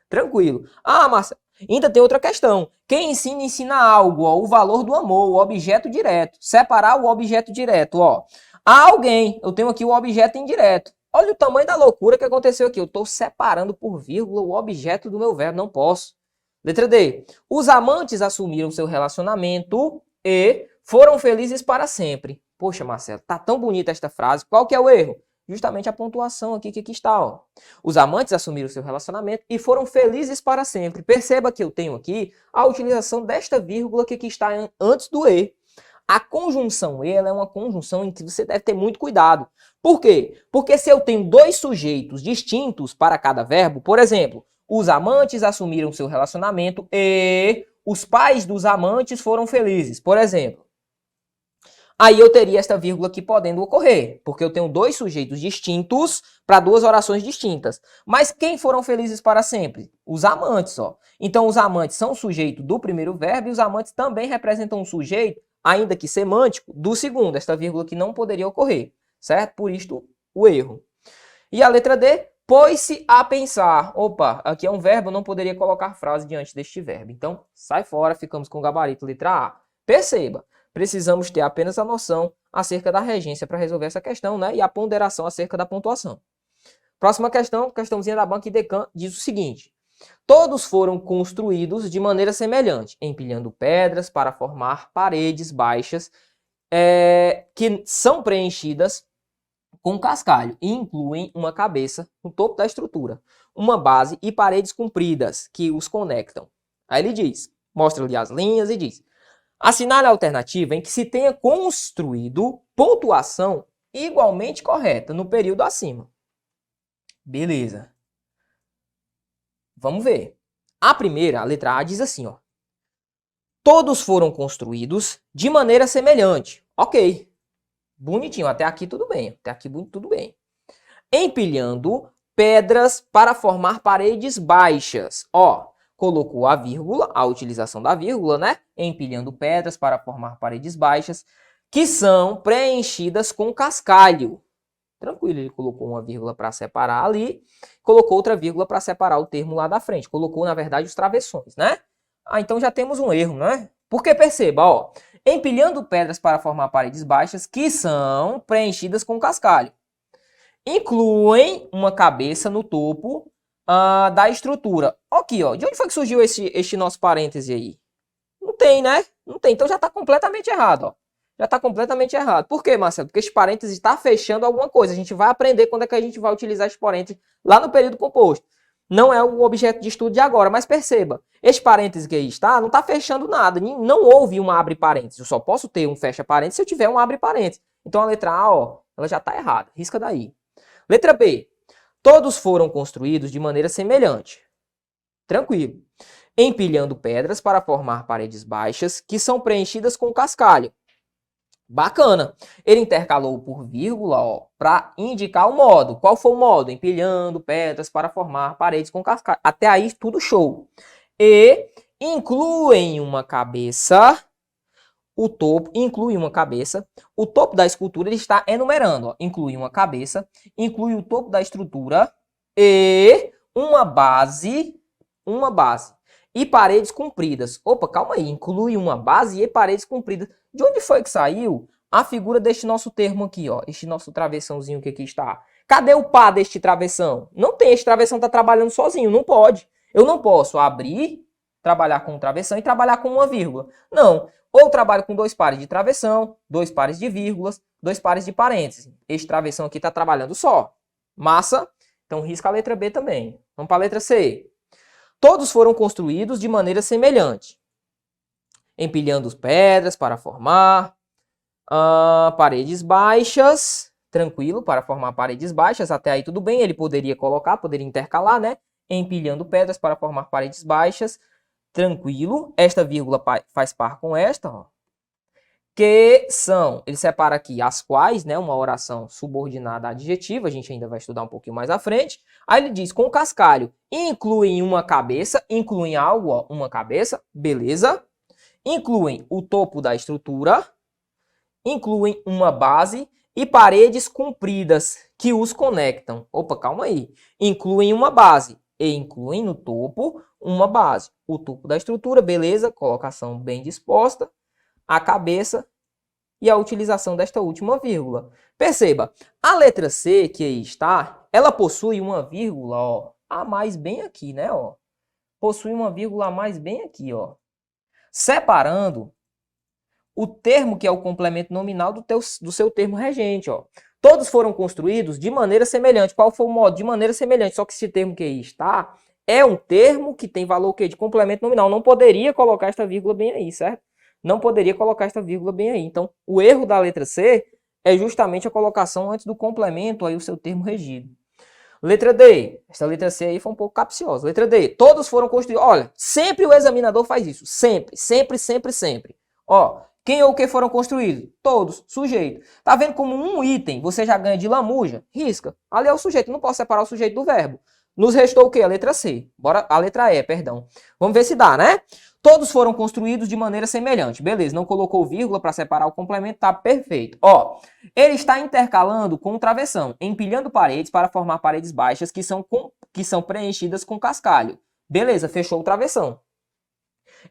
Tranquilo. Ah, Marcela. Ainda tem outra questão. Quem ensina algo, ó, o valor do amor, o objeto direto. Separar o objeto direto, ó. Há alguém. Eu tenho aqui o objeto indireto. Olha o tamanho da loucura que aconteceu aqui. Eu estou separando por vírgula o objeto do meu verbo. Não posso. Letra D. Os amantes assumiram seu relacionamento e foram felizes para sempre. Poxa, Marcelo, tá tão bonita esta frase. Qual que é o erro? Justamente a pontuação aqui que aqui está. Ó. Os amantes assumiram seu relacionamento e foram felizes para sempre. Perceba que eu tenho aqui a utilização desta vírgula que aqui está antes do E. A conjunção E ela é uma conjunção em que você deve ter muito cuidado. Por quê? Porque se eu tenho dois sujeitos distintos para cada verbo, por exemplo, os amantes assumiram seu relacionamento e os pais dos amantes foram felizes, por exemplo. Aí eu teria esta vírgula aqui podendo ocorrer, porque eu tenho dois sujeitos distintos para duas orações distintas. Mas quem foram felizes para sempre? Os amantes, ó. Então os amantes são o sujeito do primeiro verbo e os amantes também representam um sujeito, ainda que semântico, do segundo. Esta vírgula aqui não poderia ocorrer, certo? Por isto, o erro. E a letra D, pôs-se a pensar. Opa, aqui é um verbo, eu não poderia colocar frase diante deste verbo. Então, sai fora, ficamos com o gabarito letra A. Perceba, precisamos ter apenas a noção acerca da regência para resolver essa questão, né? E a ponderação acerca da pontuação. Próxima questão, questãozinha da banca e Decan, diz o seguinte. Todos foram construídos de maneira semelhante, empilhando pedras para formar paredes baixas que são preenchidas com cascalho e incluem uma cabeça no topo da estrutura, uma base e paredes compridas que os conectam. Aí ele diz, mostra-lhe as linhas e diz, assinale a alternativa em que se tenha construído pontuação igualmente correta no período acima. Beleza. Vamos ver. A primeira, a letra A, diz assim, ó. Todos foram construídos de maneira semelhante. Ok. Bonitinho, até aqui tudo bem. Até aqui tudo bem. Empilhando pedras para formar paredes baixas. Ó, colocou a vírgula, a utilização da vírgula, né? Empilhando pedras para formar paredes baixas, que são preenchidas com cascalho. Tranquilo, ele colocou uma vírgula para separar ali, colocou outra vírgula para separar o termo lá da frente. Colocou, na verdade, os travessões, né? Ah, então já temos um erro, né? Porque perceba, ó, empilhando pedras para formar paredes baixas que são preenchidas com cascalho. Incluem uma cabeça no topo da estrutura. Aqui, ó, de onde foi que surgiu este nosso parêntese aí? Não tem, né? Não tem, então já está completamente errado, ó. Já está completamente errado. Por quê, Marcelo? Porque esse parêntese está fechando alguma coisa. A gente vai aprender quando é que a gente vai utilizar esse parêntese lá no período composto. Não é o objeto de estudo de agora, mas perceba, este parêntese que aí está, não está fechando nada. Não houve um abre parêntese. Eu só posso ter um fecha parêntese se eu tiver um abre parêntese. Então a letra A, ó, ela já está errada. Risca daí. Letra B. Todos foram construídos de maneira semelhante. Tranquilo. Empilhando pedras para formar paredes baixas que são preenchidas com cascalho. Bacana. Ele intercalou por vírgula, ó, para indicar o modo. Qual foi o modo? Empilhando pedras para formar paredes com cascalho. Até aí tudo show. E incluem uma cabeça, o topo, inclui uma cabeça. O topo da escultura ele está enumerando, ó. Inclui uma cabeça, inclui o topo da estrutura e uma base e paredes compridas. Opa, calma aí. Inclui uma base e paredes compridas. De onde foi que saiu a figura deste nosso termo aqui, ó? Este nosso travessãozinho que aqui está. Cadê o pá deste travessão? Não tem, este travessão está trabalhando sozinho, não pode. Eu não posso abrir, trabalhar com um travessão e trabalhar com uma vírgula. Não. Ou trabalho com dois pares de travessão, dois pares de vírgulas, dois pares de parênteses. Este travessão aqui está trabalhando só. Massa? Então risca a letra B também. Vamos para a letra C. Todos foram construídos de maneira semelhante, empilhando pedras para formar paredes baixas, tranquilo, para formar paredes baixas, até aí tudo bem, ele poderia intercalar, né? Empilhando pedras para formar paredes baixas, tranquilo, esta vírgula faz par com esta, ó. Que são, ele separa aqui as quais, né, uma oração subordinada adjetiva, a gente ainda vai estudar um pouquinho mais à frente. Aí ele diz, com cascalho, incluem uma cabeça, incluem algo, ó, uma cabeça, beleza. Incluem o topo da estrutura, incluem uma base e paredes compridas que os conectam. Opa, calma aí. Incluem uma base e incluem no topo uma base. O topo da estrutura, beleza, colocação bem disposta. A cabeça e a utilização desta última vírgula. Perceba, a letra C que aí está, ela possui uma vírgula, ó, a mais bem aqui, né, ó. Possui uma vírgula a mais bem aqui, ó. Separando o termo que é o complemento nominal do seu termo regente, ó. Todos foram construídos de maneira semelhante. Qual foi o modo? De maneira semelhante, só que esse termo que aí está é um termo que tem valor o quê? De complemento nominal. Não poderia colocar esta vírgula bem aí, certo? Não poderia colocar esta vírgula bem aí. Então, o erro da letra C é justamente a colocação antes do complemento, aí o seu termo regido. Letra D. Essa letra C aí foi um pouco capciosa. Letra D. Todos foram construídos. Olha, sempre o examinador faz isso. Sempre, sempre, sempre, sempre. Ó, quem ou o que foram construídos? Todos. Sujeito. Tá vendo como um item você já ganha de lamuja? Risca. Ali é o sujeito. Não posso separar o sujeito do verbo. Nos restou o quê? A letra C. Bora, a letra E, perdão. Vamos ver se dá, né? Todos foram construídos de maneira semelhante. Beleza, não colocou vírgula para separar o complemento, tá perfeito. Ó, ele está intercalando com o travessão, empilhando paredes para formar paredes baixas que são preenchidas com cascalho. Beleza, fechou o travessão.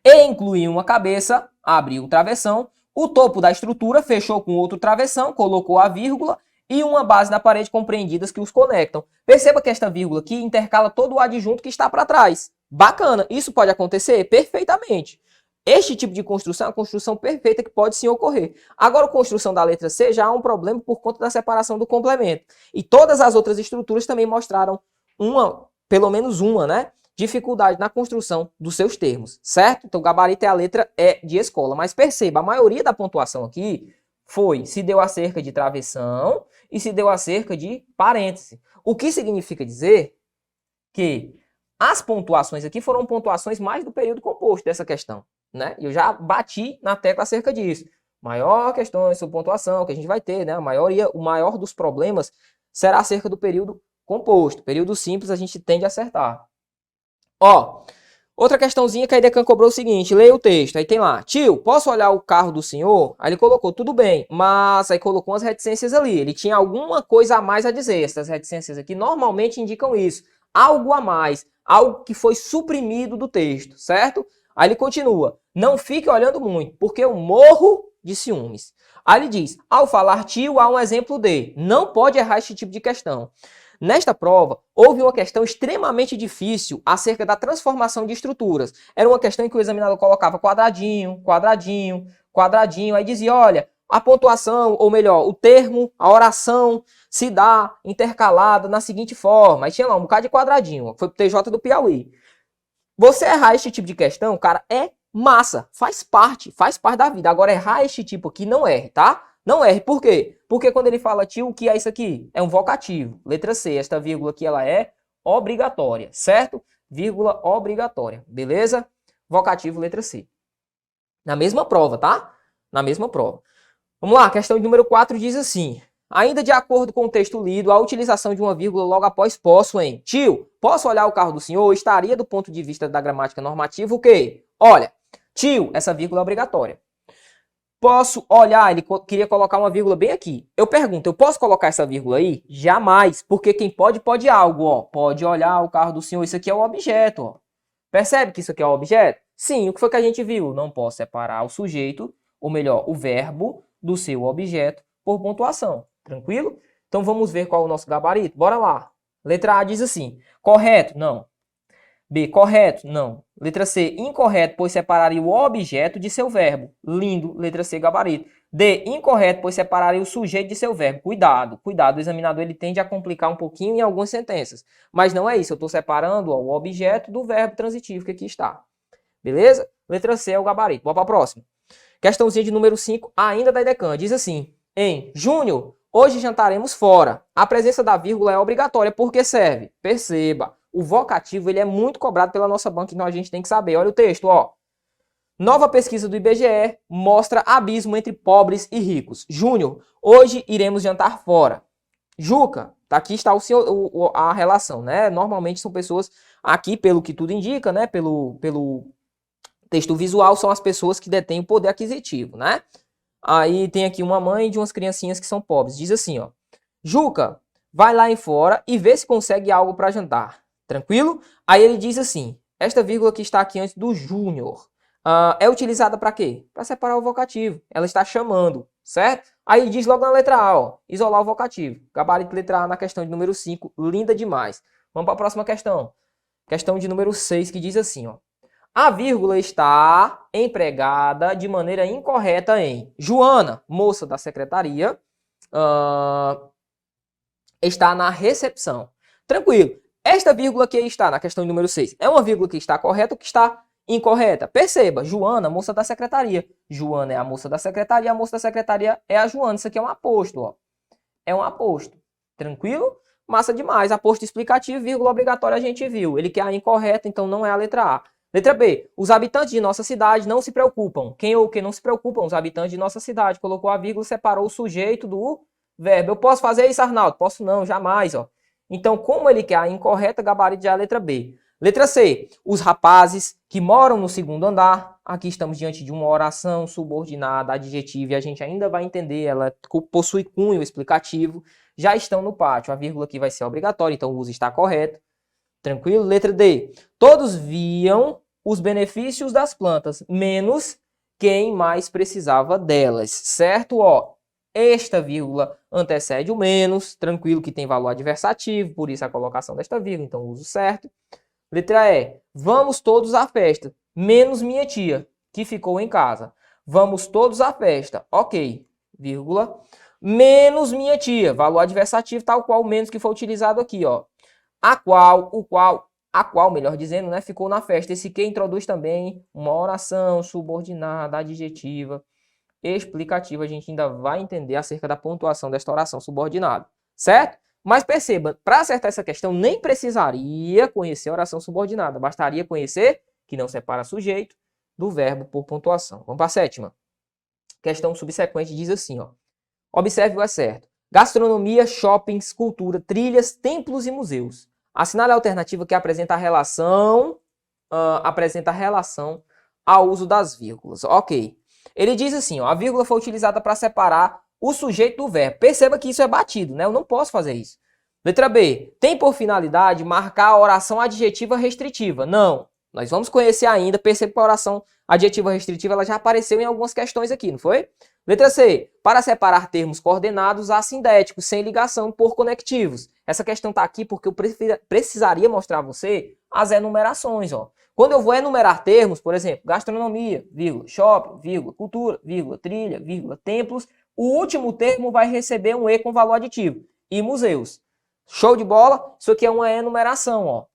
E incluiu uma cabeça, abriu o travessão. O topo da estrutura fechou com outro travessão, colocou a vírgula e uma base na parede compreendidas que os conectam. Perceba que esta vírgula aqui intercala todo o adjunto que está para trás. Bacana, isso pode acontecer perfeitamente. Este tipo de construção é uma construção perfeita que pode sim ocorrer. Agora, a construção da letra C já há um problema por conta da separação do complemento. E todas as outras estruturas também mostraram pelo menos uma, né, dificuldade na construção dos seus termos, certo? Então, o gabarito é a letra E de escola. Mas perceba, a maioria da pontuação aqui se deu acerca de travessão e se deu acerca de parêntese. O que significa dizer que as pontuações aqui foram pontuações mais do período composto dessa questão, né? Eu já bati na tecla acerca disso. Maior questões sobre pontuação que a gente vai ter, né? O maior dos problemas será acerca do período composto. Período simples a gente tende a acertar. Ó, outra questãozinha que a Idecan cobrou o seguinte, leia o texto, aí tem lá, tio, posso olhar o carro do senhor? Aí ele colocou, tudo bem, mas aí colocou umas reticências ali, ele tinha alguma coisa a mais a dizer, essas reticências aqui normalmente indicam isso, algo a mais, algo que foi suprimido do texto, certo? Aí ele continua, não fique olhando muito, porque eu morro de ciúmes. Aí ele diz, ao falar tio, há um exemplo de, não pode errar este tipo de questão. Nesta prova, houve uma questão extremamente difícil acerca da transformação de estruturas. Era uma questão em que o examinador colocava quadradinho, quadradinho, quadradinho, aí dizia, olha, a pontuação, ou melhor, o termo, a oração, se dá intercalada na seguinte forma. Aí tinha lá um bocado de quadradinho, foi pro TJ do Piauí. Você errar este tipo de questão, cara, é massa, faz parte da vida. Agora, errar este tipo aqui, não erre, tá? Não erre, por quê? Porque quando ele fala tio, o que é isso aqui? É um vocativo. Letra C, esta vírgula aqui, ela é obrigatória, certo? Vírgula obrigatória, beleza? Vocativo, letra C. Na mesma prova, tá? Na mesma prova. Vamos lá, questão de número 4 diz assim. Ainda de acordo com o texto lido, a utilização de uma vírgula logo após posso em tio, posso olhar o carro do senhor? Estaria do ponto de vista da gramática normativa o quê? Olha, tio, essa vírgula é obrigatória. Posso olhar, ele queria colocar uma vírgula bem aqui. Eu pergunto, eu posso colocar essa vírgula aí? Jamais, porque quem pode algo, ó. Pode olhar o carro do senhor, isso aqui é o objeto, ó. Percebe que isso aqui é o objeto? Sim, o que foi que a gente viu? Não posso separar o sujeito, ou melhor, o verbo do seu objeto por pontuação. Tranquilo? Então vamos ver qual é o nosso gabarito. Bora lá. Letra A diz assim, correto? Não. B, correto? Não. Letra C, incorreto, pois separaria o objeto de seu verbo. Lindo, letra C, gabarito. D, incorreto, pois separaria o sujeito de seu verbo. Cuidado, cuidado, o examinador ele tende a complicar um pouquinho em algumas sentenças. Mas não é isso, eu estou separando ó, o objeto do verbo transitivo que aqui está. Beleza? Letra C é o gabarito. Vamos para a próxima. Questãozinha de número 5, ainda da Idecan. Diz assim, em Júnior, hoje jantaremos fora. A presença da vírgula é obrigatória, porque serve. Perceba. O vocativo ele é muito cobrado pela nossa banca, então a gente tem que saber. Olha o texto, ó. Nova pesquisa do IBGE mostra abismo entre pobres e ricos. Júnior, hoje iremos jantar fora. Juca, aqui está a relação, né? Normalmente são pessoas, aqui pelo que tudo indica, né? Pelo texto visual, são as pessoas que detêm o poder aquisitivo, né? Aí tem aqui uma mãe de umas criancinhas que são pobres. Diz assim, ó. Juca, vai lá em fora e vê se consegue algo para jantar. Tranquilo? Aí ele diz assim, esta vírgula que está aqui antes do Júnior, é utilizada para quê? Para separar o vocativo. Ela está chamando, certo? Aí diz logo na letra A, ó, isolar o vocativo. Gabarito letra A na questão de número 5, linda demais. Vamos para a próxima questão. Questão de número 6, que diz assim, ó. A vírgula está empregada de maneira incorreta em Joana, moça da secretaria, está na recepção. Tranquilo. Esta vírgula que está na questão número 6 é uma vírgula que está correta ou que está incorreta? Perceba, Joana, moça da secretaria. Joana é a moça da secretaria é a Joana. Isso aqui é um aposto, ó. É um aposto. Tranquilo? Massa demais. Aposto explicativo, vírgula obrigatória a gente viu. Ele quer a incorreta, então não é a letra A. Letra B. Os habitantes de nossa cidade não se preocupam. Quem ou quem não se preocupam? Os habitantes de nossa cidade. Colocou a vírgula, separou o sujeito do verbo. Eu posso fazer isso, Arnaldo? Posso não, jamais, ó. Então, como ele quer a incorreta, gabarito já é a letra B. Letra C. Os rapazes que moram no segundo andar. Aqui estamos diante de uma oração subordinada, adjetiva, e a gente ainda vai entender, ela possui cunho explicativo. Já estão no pátio. A vírgula aqui vai ser obrigatória, então o uso está correto. Tranquilo? Letra D. Todos viam os benefícios das plantas, menos quem mais precisava delas. Certo? Ó, esta vírgula antecede o menos. Tranquilo que tem valor adversativo, por isso a colocação desta vírgula, então o uso certo. Letra E. Vamos todos à festa, menos minha tia, que ficou em casa. Vamos todos à festa. Ok. Vírgula. Menos minha tia. Valor adversativo, tal qual o menos que foi utilizado aqui, ó. A qual, melhor dizendo, né, ficou na festa. Esse que introduz também uma oração subordinada, adjetiva, explicativa. A gente ainda vai entender acerca da pontuação desta oração subordinada. Certo? Mas perceba, para acertar essa questão, nem precisaria conhecer a oração subordinada. Bastaria conhecer que não separa sujeito do verbo por pontuação. Vamos para a sétima. Questão subsequente diz assim, ó. Observe o é certo. Gastronomia, shoppings, cultura, trilhas, templos e museus. Assinale a alternativa que apresenta a relação ao uso das vírgulas. Ok. Ele diz assim, ó, a vírgula foi utilizada para separar o sujeito do verbo. Perceba que isso é batido, né? Eu não posso fazer isso. Letra B. Tem por finalidade marcar a oração adjetiva restritiva. Não. Nós vamos conhecer ainda. Perceba que a oração adjetiva restritiva ela já apareceu em algumas questões aqui, não foi? Letra C. Para separar termos coordenados assindéticos, sem ligação, por conectivos. Essa questão está aqui porque eu precisaria mostrar a você as enumerações. Ó. Quando eu vou enumerar termos, por exemplo, gastronomia, vírgula, shopping, vírgula, cultura, vírgula, trilha, vírgula, templos, o último termo vai receber um E com valor aditivo. E museus. Show de bola? Isso aqui é uma enumeração. Ó.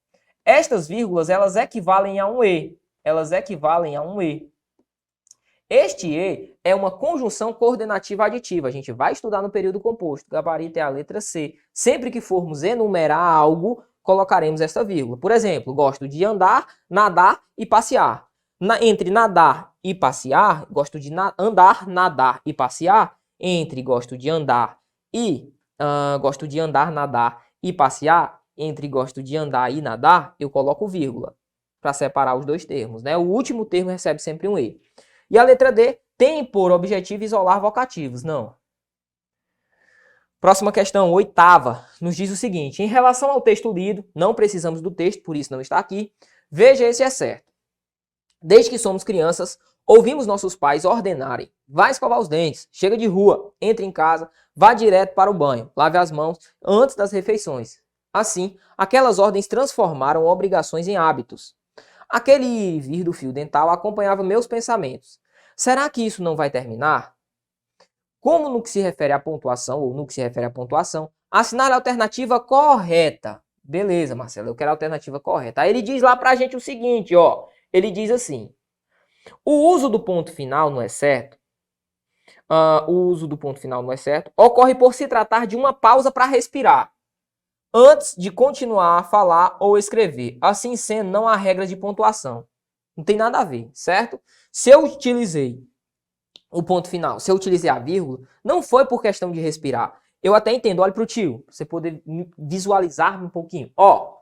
Estas vírgulas, elas equivalem a um E. Elas equivalem a um E. Este E é uma conjunção coordenativa aditiva. A gente vai estudar no período composto. Gabarito é a letra C. Sempre que formos enumerar algo, colocaremos essa vírgula. Por exemplo, gosto de andar, nadar e passear. Entre nadar e passear, gosto de andar, nadar e passear. Entre gosto de andar, nadar e passear. Entre gosto de andar e nadar, eu coloco vírgula para separar os dois termos, né? O último termo recebe sempre um E. E a letra D tem por objetivo isolar vocativos. Não. Próxima questão, oitava, nos diz o seguinte. Em relação ao texto lido, não precisamos do texto, por isso não está aqui. Veja esse é certo. Desde que somos crianças, ouvimos nossos pais ordenarem. Vá escovar os dentes, chega de rua, entre em casa, vá direto para o banho, lave as mãos antes das refeições. Assim, aquelas ordens transformaram obrigações em hábitos. Aquele vir do fio dental acompanhava meus pensamentos. Será que isso não vai terminar? Como no que se refere à pontuação, assinale a alternativa correta. Beleza, Marcelo, eu quero a alternativa correta. Aí ele diz lá pra gente o seguinte, ó. Ele diz assim, o uso do ponto final não é certo? Ocorre por se tratar de uma pausa para respirar, antes de continuar a falar ou escrever. Assim sendo, não há regra de pontuação. Não tem nada a ver, certo? Se eu utilizei o ponto final, se eu utilizei a vírgula, não foi por questão de respirar. Eu até entendo, olha para o tio, pra você poder visualizar um pouquinho. Ó,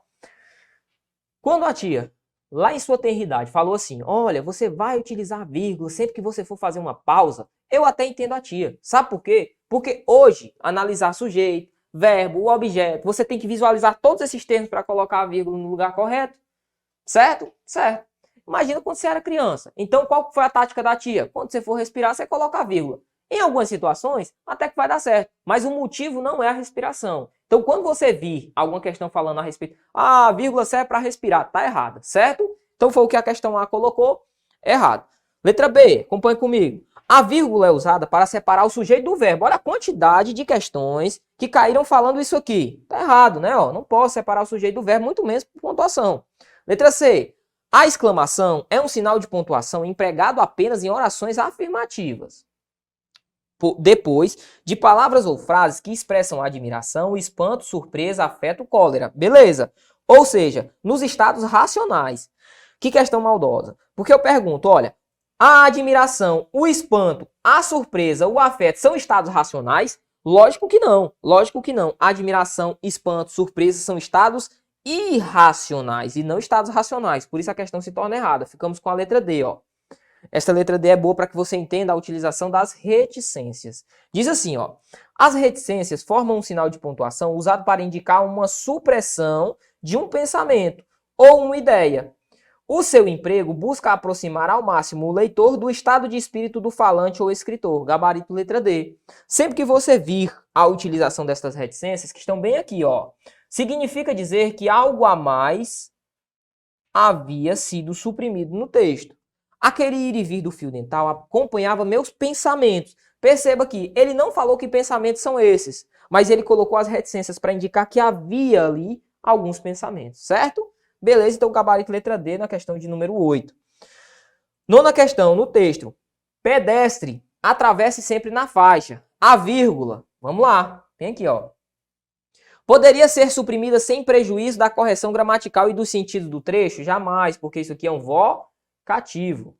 quando a tia, lá em sua tenridade, falou assim, olha, você vai utilizar a vírgula sempre que você for fazer uma pausa, eu até entendo a tia. Sabe por quê? Porque hoje, analisar sujeito, verbo, o objeto, você tem que visualizar todos esses termos para colocar a vírgula no lugar correto. Certo? Certo. Imagina quando você era criança. Então, qual foi a tática da tia? Quando você for respirar, você coloca a vírgula. Em algumas situações, até que vai dar certo. Mas o motivo não é a respiração. Então, quando você vir alguma questão falando a respeito, a vírgula serve para respirar, tá errada, certo? Então, foi o que a questão A colocou, errado. Letra B, acompanhe comigo. A vírgula é usada para separar o sujeito do verbo. Olha a quantidade de questões que caíram falando isso aqui. Tá errado, né? Ó, não posso separar o sujeito do verbo, muito menos por pontuação. Letra C. A exclamação é um sinal de pontuação empregado apenas em orações afirmativas. depois de palavras ou frases que expressam admiração, espanto, surpresa, afeto, cólera. Beleza. Ou seja, nos estados racionais. Que questão maldosa. Porque eu pergunto, olha, a admiração, o espanto, a surpresa, o afeto são estados racionais? Lógico que não. Lógico que não. Admiração, espanto, surpresa são estados irracionais e não estados racionais. Por isso a questão se torna errada. Ficamos com a letra D, ó. Esta letra D é boa para que você entenda a utilização das reticências. Diz assim, ó. As reticências formam um sinal de pontuação usado para indicar uma supressão de um pensamento ou uma ideia. O seu emprego busca aproximar ao máximo o leitor do estado de espírito do falante ou escritor. Gabarito letra D. Sempre que você vir a utilização destas reticências, que estão bem aqui, ó, significa dizer que algo a mais havia sido suprimido no texto. Aquele ir e vir do fio dental acompanhava meus pensamentos. Perceba que ele não falou que pensamentos são esses, mas ele colocou as reticências para indicar que havia ali alguns pensamentos, certo? Beleza, então gabarito letra D na questão de número 8. Nona questão, no texto. Pedestre, atravesse sempre na faixa. A vírgula, vamos lá, tem aqui, ó. Poderia ser suprimida sem prejuízo da correção gramatical e do sentido do trecho? Jamais, porque isso aqui é um vocativo.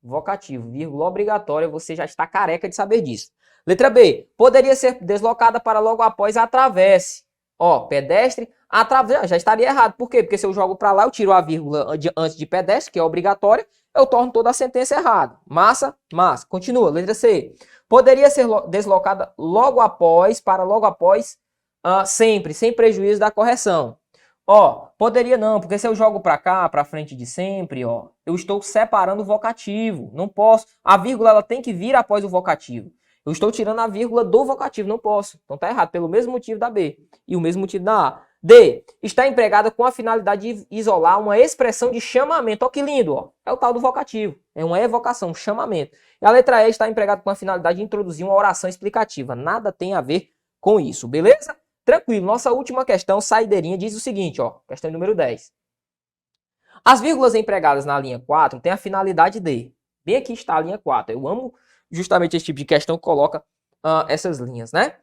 Vocativo, vírgula obrigatória, você já está careca de saber disso. Letra B, poderia ser deslocada para logo após atravesse. Ó, pedestre, atravessa, já estaria errado. Por quê? Porque se eu jogo para lá, eu tiro a vírgula antes de pedestre, que é obrigatória, eu torno toda a sentença errada. Massa, massa. Continua, letra C. Poderia ser deslocada logo após, para logo após, sempre, sem prejuízo da correção. Ó, poderia não, porque se eu jogo para cá, para frente de sempre, ó, eu estou separando o vocativo. Não posso. A vírgula ela tem que vir após o vocativo. Eu estou tirando a vírgula do vocativo, não posso. Então tá errado, pelo mesmo motivo da B e o mesmo motivo da A. D, está empregada com a finalidade de isolar uma expressão de chamamento. Ó que lindo, ó. É o tal do vocativo. É uma evocação, um chamamento. E a letra E está empregada com a finalidade de introduzir uma oração explicativa. Nada tem a ver com isso, beleza? Tranquilo. Nossa última questão, saideirinha, diz o seguinte, ó. Questão número 10. As vírgulas empregadas na linha 4 têm a finalidade de... Bem aqui está a linha 4. Eu amo justamente esse tipo de questão que coloca essas linhas, né?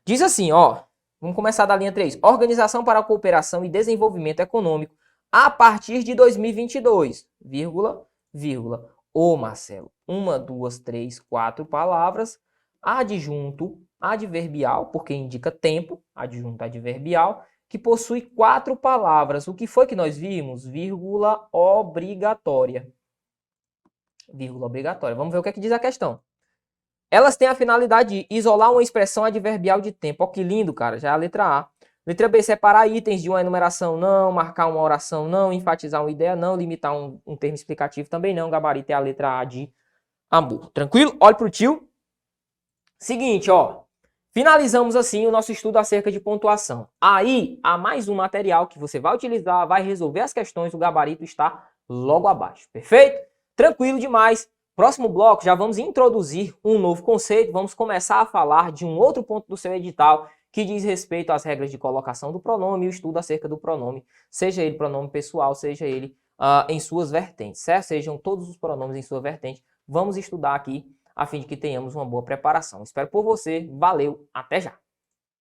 Diz assim, ó. Vamos começar da linha 3. Organização para a Cooperação e Desenvolvimento Econômico a partir de 2022, vírgula, vírgula. Ô, Marcelo, 1, 2, 3, 4 palavras, adjunto adverbial, porque indica tempo, adjunto adverbial, que possui 4 palavras. O que foi que nós vimos? Vírgula obrigatória. Vírgula obrigatória. Vamos ver o que é que diz a questão. Elas têm a finalidade de isolar uma expressão adverbial de tempo. Ó, que lindo, cara. Já é a letra A. Letra B, separar itens de uma enumeração, não. Marcar uma oração, não. Enfatizar uma ideia, não. Limitar um termo explicativo, também não. Gabarito é a letra A de amor. Tranquilo? Olhe pro tio. Seguinte, ó. Finalizamos assim o nosso estudo acerca de pontuação. Aí, há mais um material que você vai utilizar, vai resolver as questões. O gabarito está logo abaixo. Perfeito? Tranquilo demais. Próximo bloco, já vamos introduzir um novo conceito, vamos começar a falar de um outro ponto do seu edital que diz respeito às regras de colocação do pronome e o estudo acerca do pronome, seja ele pronome pessoal, seja ele em suas vertentes, certo? Sejam todos os pronomes em sua vertente, vamos estudar aqui a fim de que tenhamos uma boa preparação. Espero por você, valeu, até já!